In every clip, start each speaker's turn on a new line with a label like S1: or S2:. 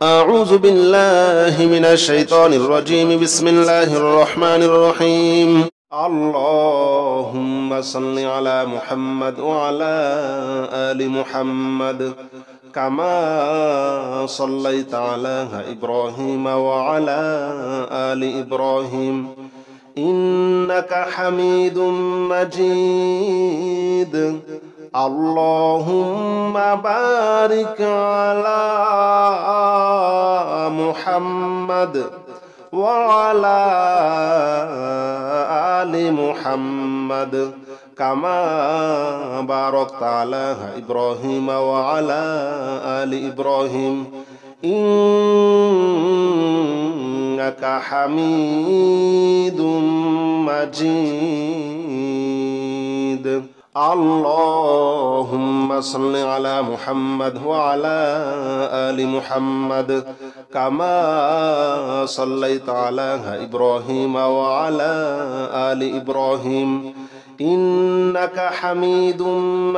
S1: أعوذ بالله من الشيطان الرجيم. بسم الله الرحمن الرحيم. اللهم صل على محمد وعلى آل محمد كما صليت على إبراهيم وعلى آل إبراهيم إنك حميد مجيد. اللهم بارك على محمد وعلى آل محمد كما باركت على إبراهيم وعلى آل إبراهيم إنك حميد مجيد. اللهم صل على محمد وعلى آل محمد كما صليت على إبراهيم وعلى آل إبراهيم إنك حميد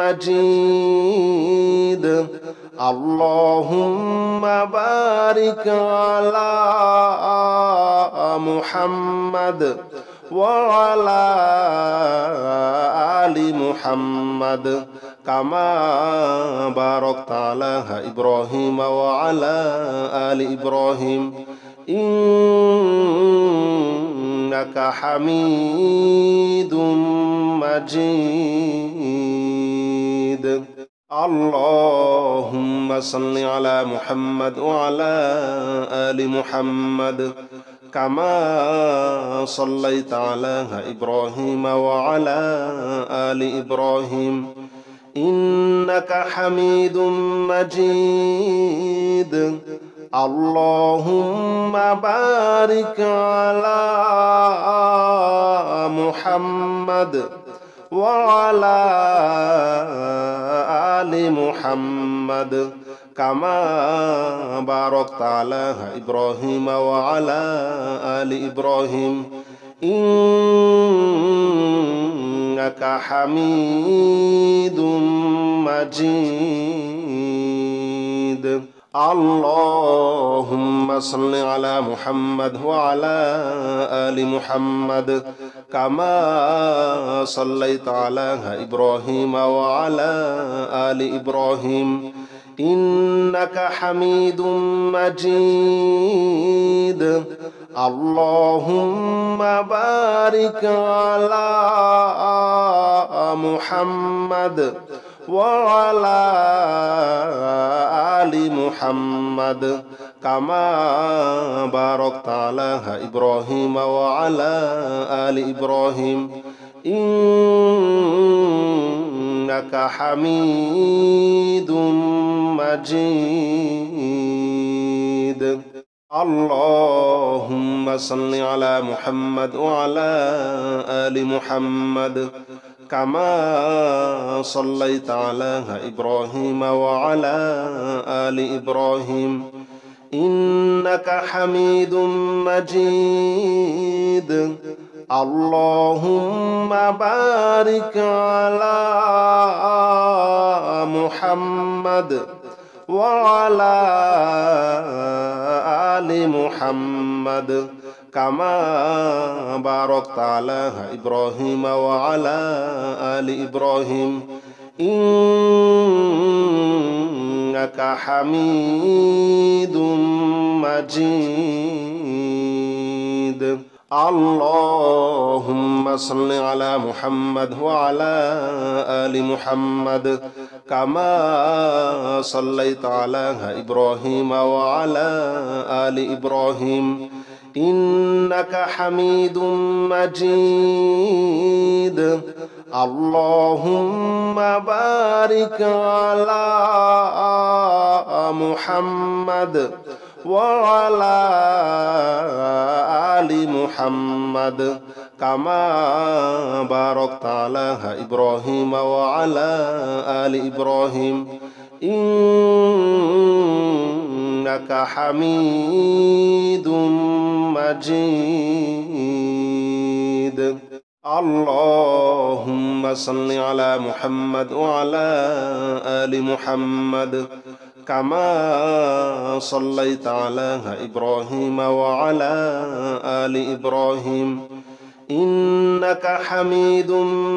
S1: مجيد. اللهم بارك على محمد وعلى آل محمد كما باركت على إبراهيم وعلى آل إبراهيم إنك حميد مجيد. اللهم صل على محمد وعلى آل محمد كما صليت على إبراهيم وعلى آل إبراهيم إنك حميد مجيد. اللهم بارك على محمد وعلى آل محمد كما باركت على إبراهيم وعلى آل إبراهيم إنك حميد مجيد. اللهم صل على محمد وعلى آل محمد كما صليت على إبراهيم وعلى آل إبراهيم إنك حميد مجيد. اللهم بارك على محمد وعلى آل محمد كما باركت على إبراهيم وعلى آل إبراهيم إنك حميد مجيد. اللهم صل على محمد وعلى آل محمد كما صليت على إبراهيم وعلى آل إبراهيم إنك حميد مجيد. اللهم بارك على محمد وعلى آل محمد كما باركت على إبراهيم وعلى آل إبراهيم إنك حميد مجيد. اللهم صل على محمد وعلى آل محمد كما صليت على إبراهيم وعلى آل إبراهيم إنك حميد مجيد. اللهم بارك على محمد وعلى آل محمد كما باركت على إبراهيم وعلى آل إبراهيم إنك حميد مجيد. اللهم صل على محمد وعلى آل محمد كما صليت على إبراهيم وعلى آل إبراهيم إنك حميد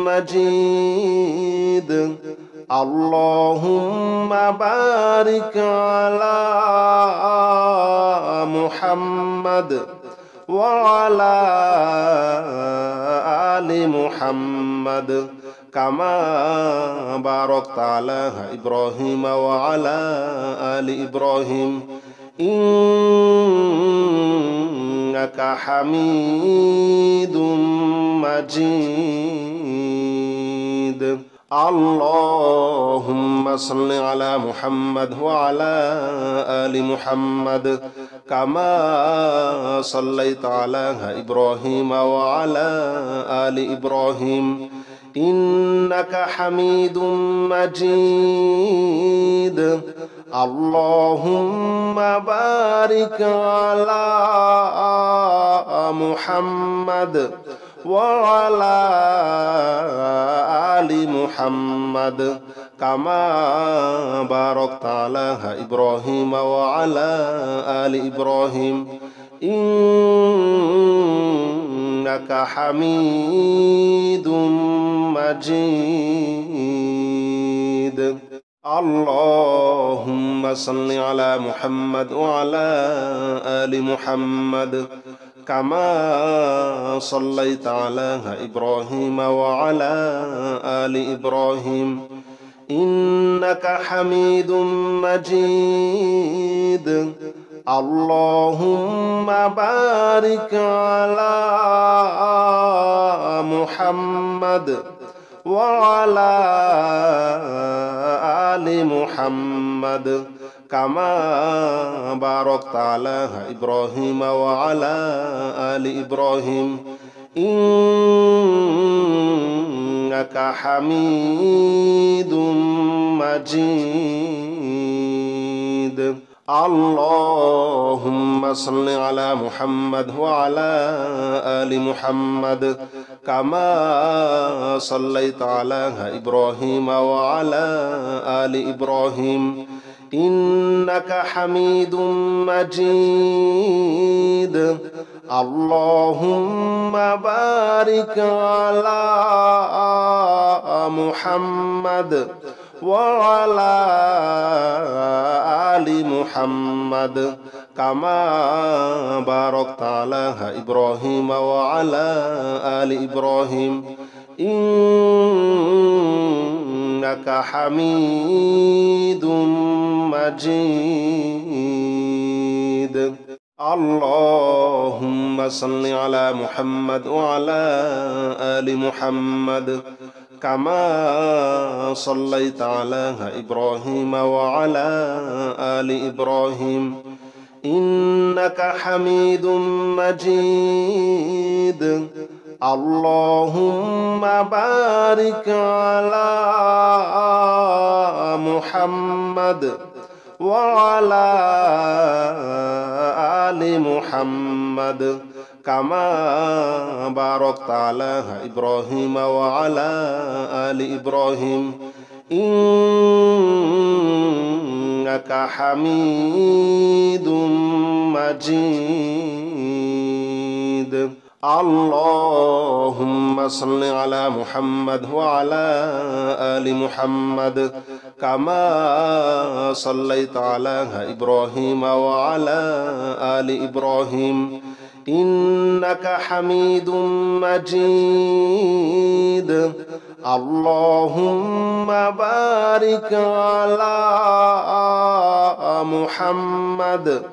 S1: مجيد اللهم بارك على محمد وعلى آل محمد كما باركت على إبراهيم وعلى آل إبراهيم إنك حميد مجيد اللهم صل على محمد وعلى آل محمد كما صليت على إبراهيم وعلى آل إبراهيم إنك حميد مجيد اللهم بارك على محمد وعلى آل محمد كما باركت على إبراهيم وعلى آل إبراهيم إنك حميد مجيد اللهم صل على محمد وعلى آل محمد كما صليت على إبراهيم وعلى آل إبراهيم إنك حميد مجيد اللهم بارك على محمد وعلى آل محمد كما باركت على إبراهيم وعلى آل إبراهيم إنك حميد مجيد اللهم صل على محمد وعلى آل محمد كما صليت على إبراهيم وعلى آل إبراهيم إنك حميد مجيد اللهم بارك على محمد وعلى آل محمد كما باركت على إبراهيم وعلى آل إبراهيم إنك حميد مجيد اللهم صل على محمد وعلى آل محمد كما صليت على إبراهيم وعلى آل إبراهيم إنك حميد مجيد اللهم بارك على محمد وعلى آل محمد كما باركت على إبراهيم وعلى آل إبراهيم إنك حميد مجيد اللهم صل على محمد وعلى آل محمد كما صليت على إبراهيم وعلى آل إبراهيم إنك حميد مجيد اللهم بارك على محمد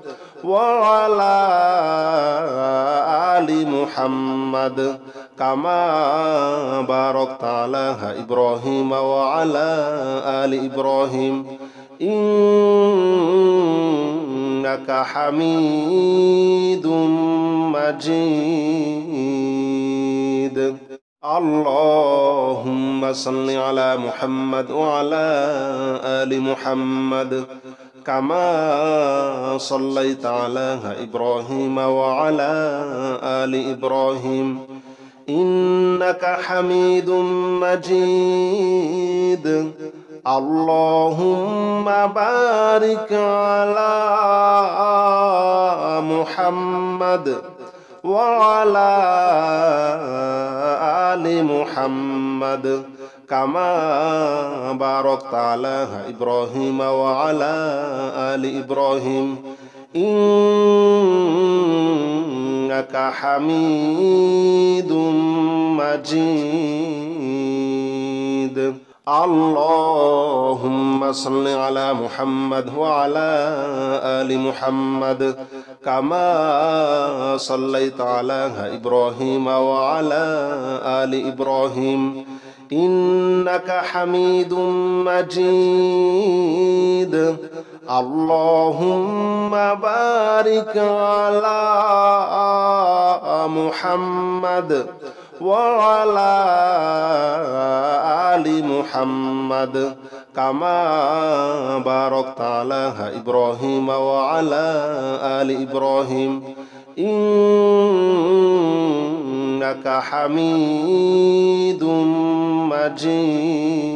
S1: وعلى آل محمد كما باركت على إبراهيم وعلى آل إبراهيم إنك حميد مجيد اللهم صل على محمد وعلى آل محمد كما صليت على إبراهيم وعلى آل إبراهيم إنك حميد مجيد اللهم بارك على محمد وعلى آل محمد كما باركت على إبراهيم وعلى آل إبراهيم إنك حميد مجيد. اللهم صل على محمد وعلى آل محمد كما صليت على إبراهيم وعلى آل إبراهيم إنك حميد مجيد. اللهم بارك على محمد وعلى آل محمد كما باركت على إبراهيم وعلى آل إبراهيم إنك حميد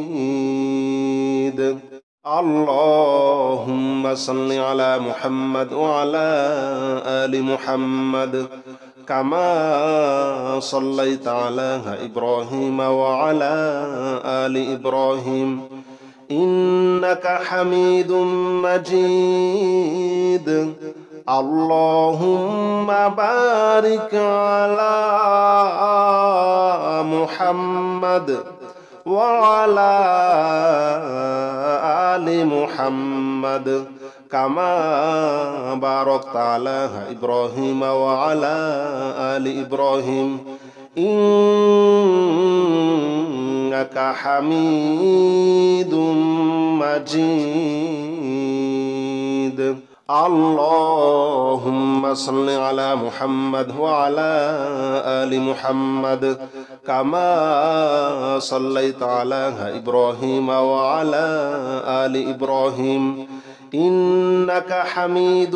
S1: مجيد. اللهم صل على محمد وعلى آل محمد كما صليت على إبراهيم وعلى آل إبراهيم إنك حميد مجيد. اللهم بارك على محمد وعلى آل محمد كما باركت على إبراهيم وعلى آل إبراهيم إنك حميد مجيد. اللهم صل على محمد وعلى آل محمد كما صليت على إبراهيم وعلى آل إبراهيم إنك حميد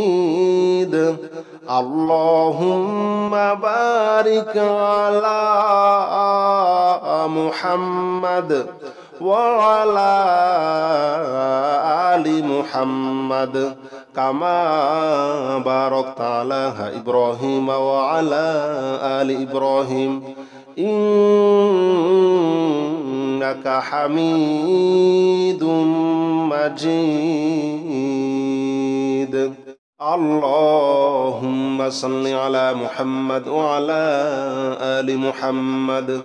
S1: مجيد. اللهم بارك على محمد وعلى آل محمد كما باركت على إبراهيم وعلى آل إبراهيم إنك حميد مجيد. اللهم صل على محمد وعلى آل محمد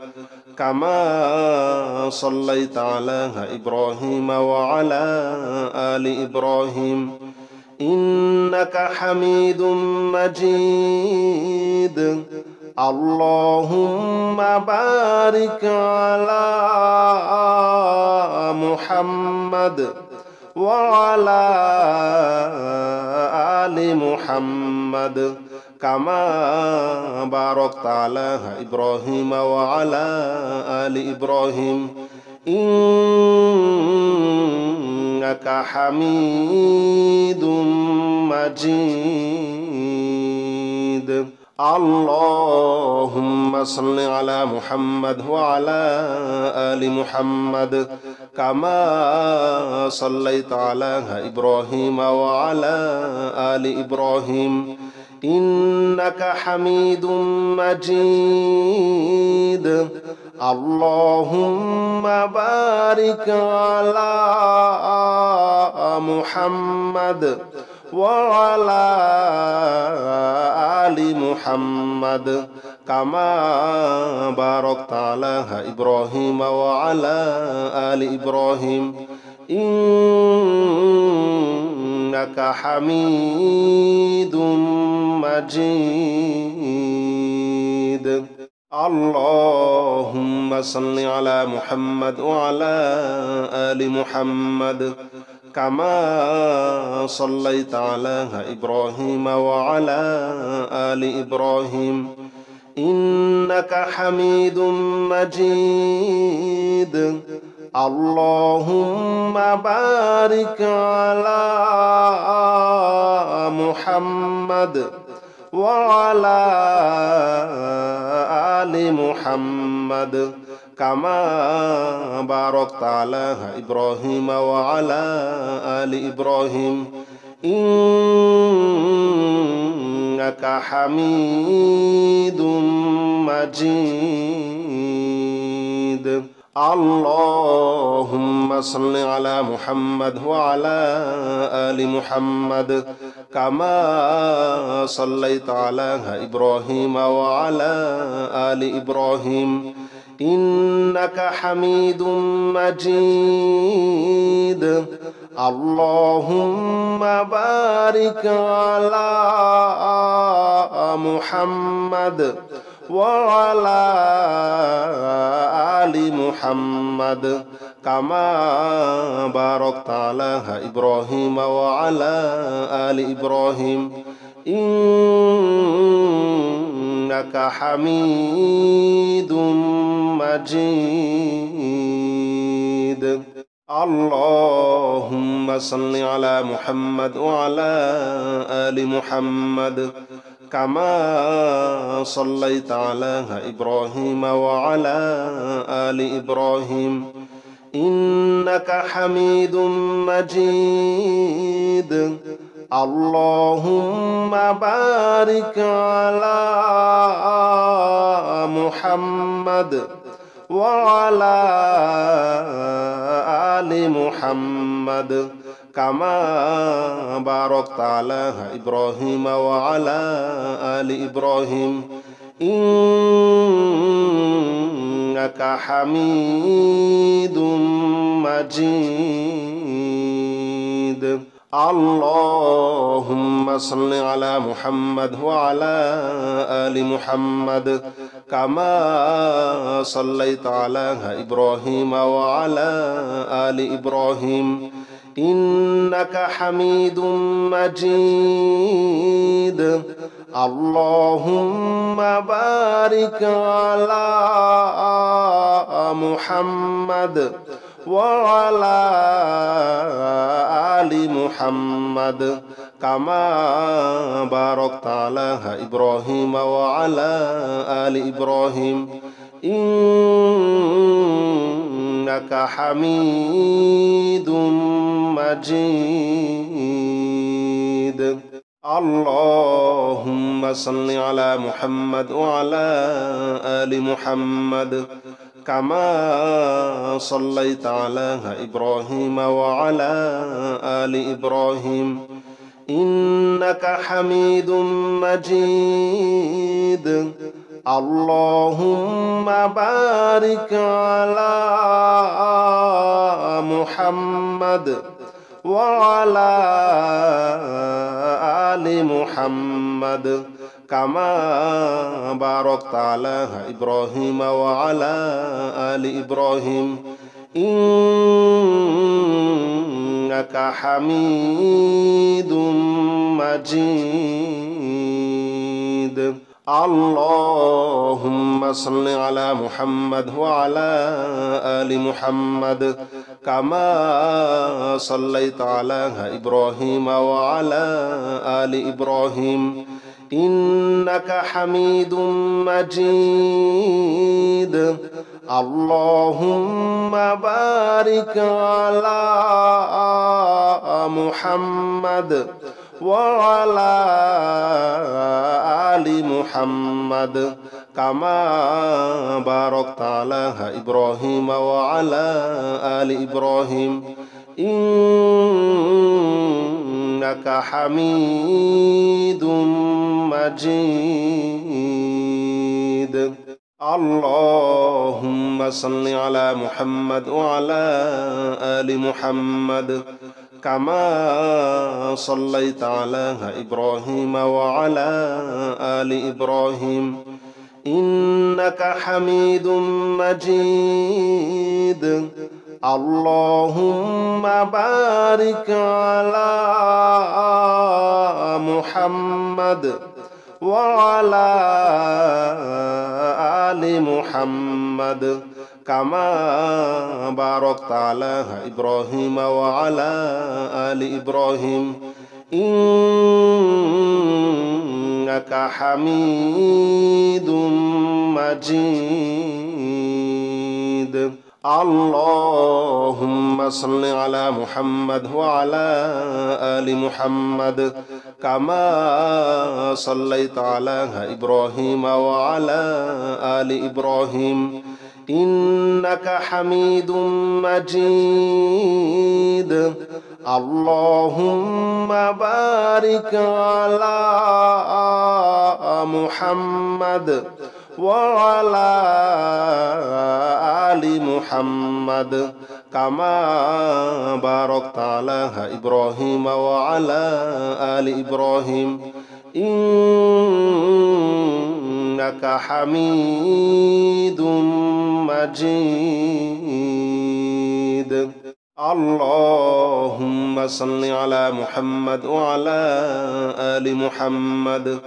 S1: كما صليت على إبراهيم وعلى آل إبراهيم إنك حميد مجيد. اللهم بارك على محمد وعلى آل محمد كما باركت على إبراهيم وعلى آل إبراهيم إنك حميد مجيد. اللهم صل على محمد وعلى آل محمد كما صليت على إبراهيم وعلى آل إبراهيم إنك حميد مجيد. اللهم بارك على محمد وعلى آل محمد كما باركت على إبراهيم وعلى آل إبراهيم إنك حميد مجيد. اللهم صل على محمد وعلى آل محمد كما صليت على إبراهيم وعلى آل إبراهيم إنك حميد مجيد. اللهم بارك على محمد وعلى آل محمد كما باركت على إبراهيم وعلى آل إبراهيم إنك حميد مجيد اللهم صل على محمد وعلى آل محمد كما صليت على إبراهيم وعلى آل إبراهيم إنك حميد مجيد اللهم بارك على محمد وعلى آل محمد كما باركت على إبراهيم وعلى آل إبراهيم إنك حميد مجيد اللهم صل على محمد وعلى آل محمد كما صليت على إبراهيم وعلى آل إبراهيم إنك حميد مجيد اللهم بارك على محمد وعلى آل محمد كما باركت على إبراهيم وعلى آل إبراهيم إنك حميد مجيد اللهم صل على محمد وعلى آل محمد كما صليت على إبراهيم وعلى آل إبراهيم إنك حميد مجيد اللهم بارك على محمد وعلى آل محمد كما باركت على إبراهيم وعلى آل إبراهيم إنك حميد مجيد اللهم صل على محمد وعلى آل محمد كما صليت على إبراهيم وعلى آل إبراهيم إنك حميد مجيد اللهم بارك على محمد وعلى آل محمد كما باركت على إبراهيم وعلى آل إبراهيم إنك حميد مجيد اللهم صل على محمد وعلى آل محمد كما صليت على إبراهيم وعلى آل إبراهيم إنك حميد مجيد اللهم بارك على محمد وعلى آل محمد كما باركت على إبراهيم وعلى آل إبراهيم إنك حميد مجيد اللهم صل على محمد وعلى آل محمد كما صليت على إبراهيم وعلى آل إبراهيم إنك حميد مجيد اللهم بارك على محمد وعلى آل محمد كما باركت على إبراهيم وعلى آل إبراهيم إنك حميد مجيد اللهم صل على محمد وعلى آل محمد كما صليت على إبراهيم وعلى آل إبراهيم إنك حميد مجيد اللهم بارك على محمد وعلى آل محمد كما باركت على إبراهيم وعلى آل إبراهيم إنك حميد مجيد اللهم صل على محمد وعلى آل محمد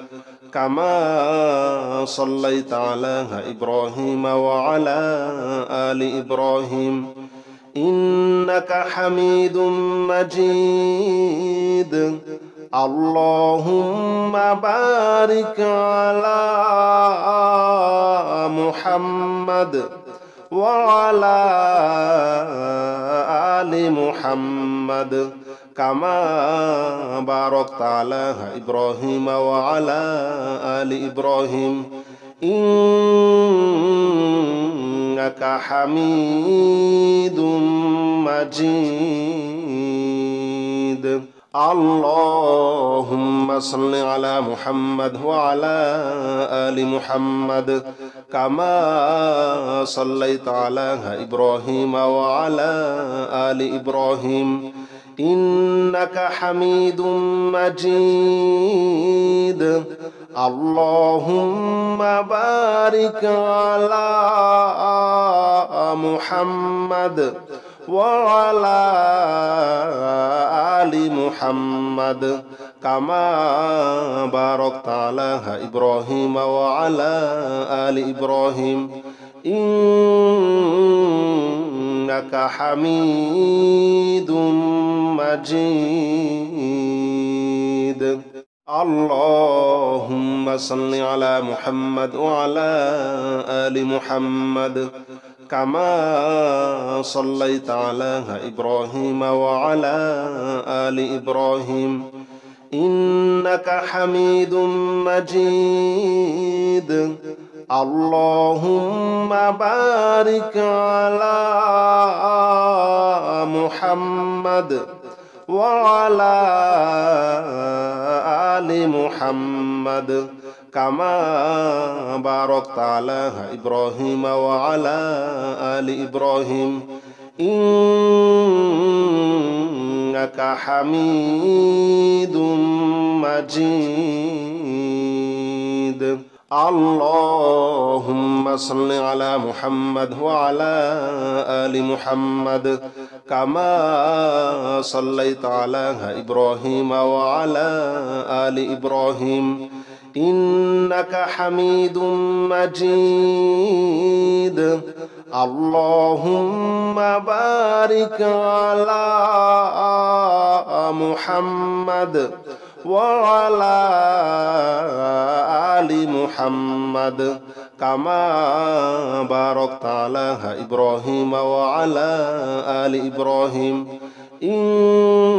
S1: كما صليت على إبراهيم وعلى آل إبراهيم إنك حميد مجيد اللهم بارك على محمد وعلى آل محمد كما باركت على إبراهيم وعلى آل إبراهيم إنك حميد مجيد اللهم صل على محمد وعلى آل محمد كما صليت على إبراهيم وعلى آل إبراهيم إنك حميد مجيد اللهم بارك على محمد وعلى آل محمد كما باركت على إبراهيم وعلى آل إبراهيم إنك حميد مجيد اللهم صل على محمد وعلى آل محمد كما صليت على إبراهيم وعلى آل إبراهيم إنك حميد مجيد اللهم بارك على محمد وعلى آل محمد كما باركت على إبراهيم وعلى آل إبراهيم إنك حميد مجيد اللهم صل على محمد وعلى آل محمد كما صليت على إبراهيم وعلى آل إبراهيم إنك حميد مجيد اللهم بارك على محمد وعلى آل محمد كما باركت على إبراهيم وعلى آل إبراهيم إنك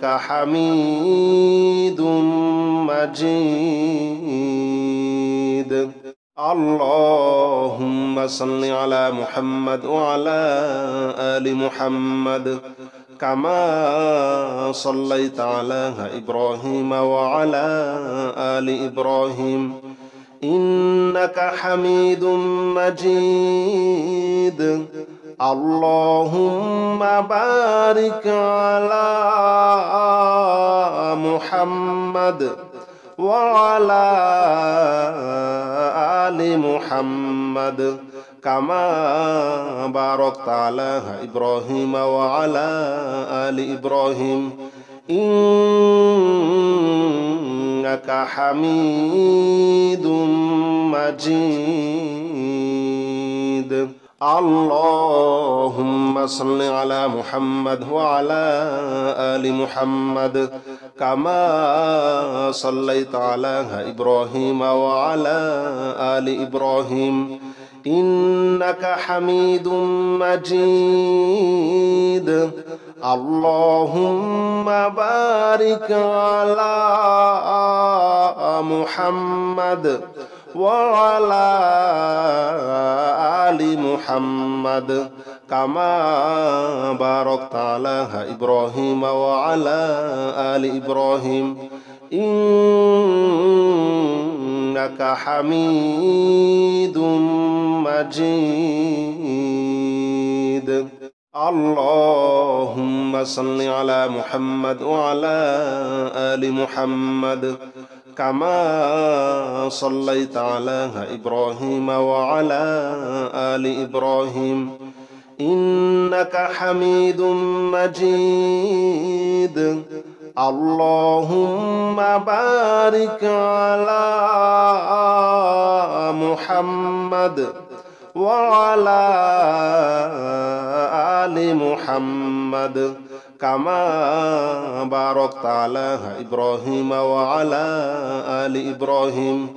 S1: حميد مجيد اللهم صل على محمد وعلى آل محمد كما صليت على إبراهيم وعلى آل إبراهيم إنك حميد مجيد اللهم بارك على محمد وعلى آل محمد كما باركت على إبراهيم وعلى آل إبراهيم إنك حميد مجيد اللهم صل على محمد وعلى آل محمد كما صليت على إبراهيم وعلى آل إبراهيم إنك حميد مجيد اللهم بارك على محمد وعلى آل محمد كما باركت على إبراهيم وعلى آل إبراهيم إنك حميد مجيد اللهم صل على محمد وعلى آل محمد كما صليت على إبراهيم وعلى آل إبراهيم إنك حميد مجيد اللهم بارك على محمد وعلى آل محمد كما باركت على إبراهيم وعلى آل إبراهيم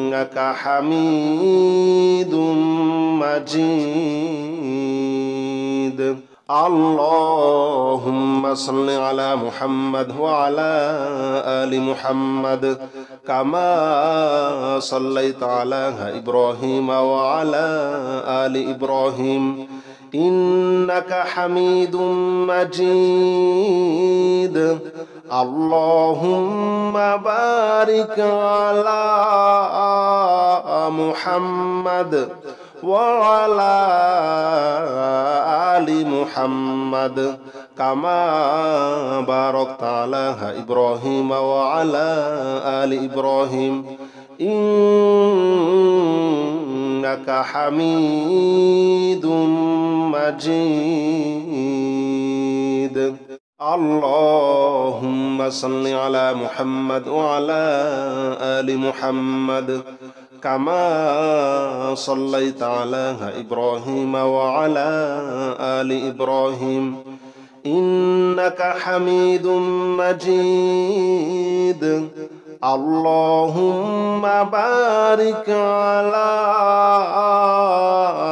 S1: إنك حميد مجيد اللهم صل على محمد وعلى آل محمد كما صليت على إبراهيم وعلى آل إبراهيم إنك حميد مجيد اللهم بارك على محمد وعلى آل محمد كما باركت على إبراهيم وعلى آل إبراهيم إنك حميد مجيد اللهم صل على محمد وعلى آل محمد كما صليت على إبراهيم وعلى آل إبراهيم إنك حميد مجيد اللهم بارك على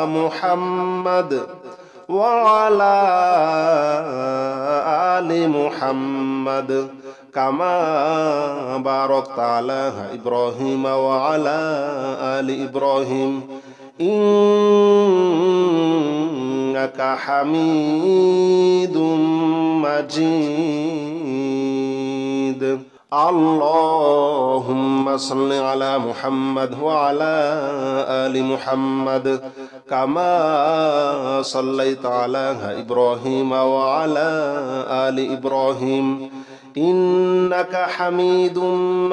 S1: محمد وعلى آل محمد كما باركت على إبراهيم وعلى آل إبراهيم إنك حميد مجيد اللهم صل على محمد وعلى آل محمد كما صليت على إبراهيم وعلى آل إبراهيم إنك حميد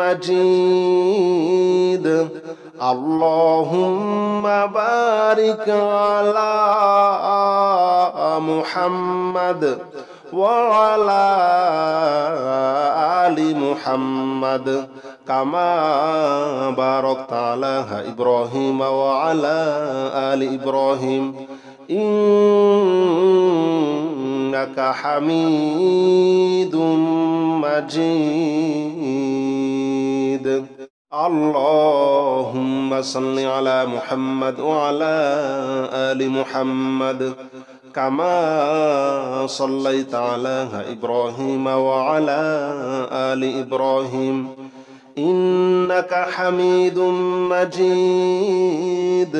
S1: مجيد اللهم بارك على محمد وعلى آل محمد كما باركت على إبراهيم وعلى آل إبراهيم إنك حميد مجيد اللهم صل على محمد وعلى آل محمد كما صليت على إبراهيم وعلى آل إبراهيم إنك حميد مجيد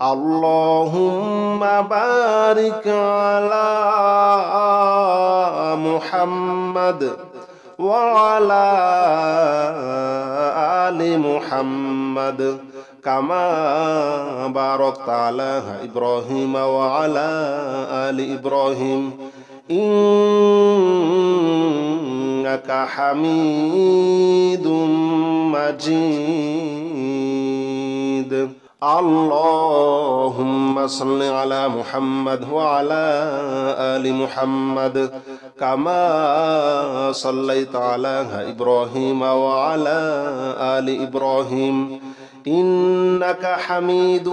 S1: اللهم بارك على محمد وعلى آل محمد كما باركت على إبراهيم وعلى آل إبراهيم إنك حميد مجيد اللهم صل على محمد وعلى آل محمد كما صليت على إبراهيم وعلى آل إبراهيم إنك حميد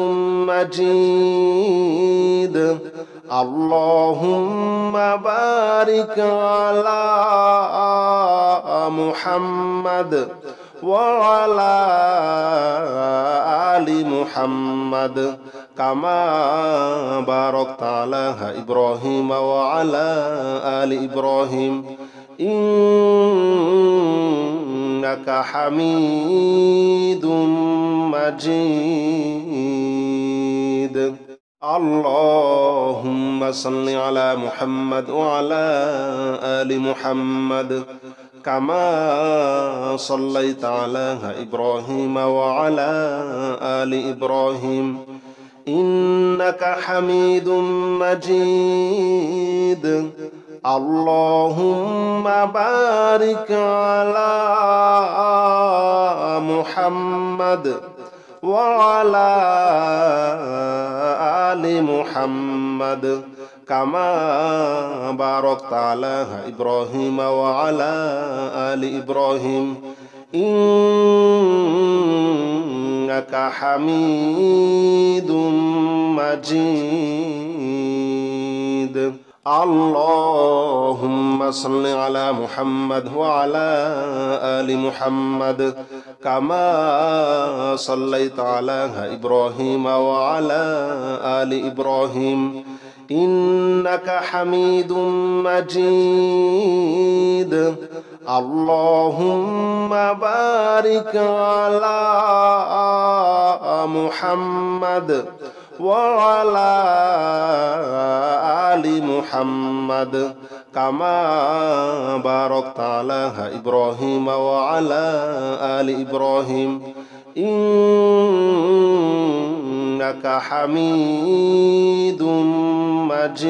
S1: مجيد اللهم بارك على محمد وعلى آل محمد كما باركت على إبراهيم وعلى آل إبراهيم إنك حميد مجيد. اللهم صل على محمد وعلى آل محمد كما صليت على إبراهيم وعلى آل إبراهيم إنك حميد مجيد. اللهم بارك على محمد وعلى آل محمد كما باركت على إبراهيم وعلى آل إبراهيم إنك حميد مجيد. اللهم صل على محمد وعلى آل محمد كما صليت على إبراهيم وعلى آل إبراهيم إنك حميد مجيد. اللهم بارك على محمد وعلى آل محمد كما باركت على إبراهيم وعلى آل إبراهيم إنك حميد مجيد.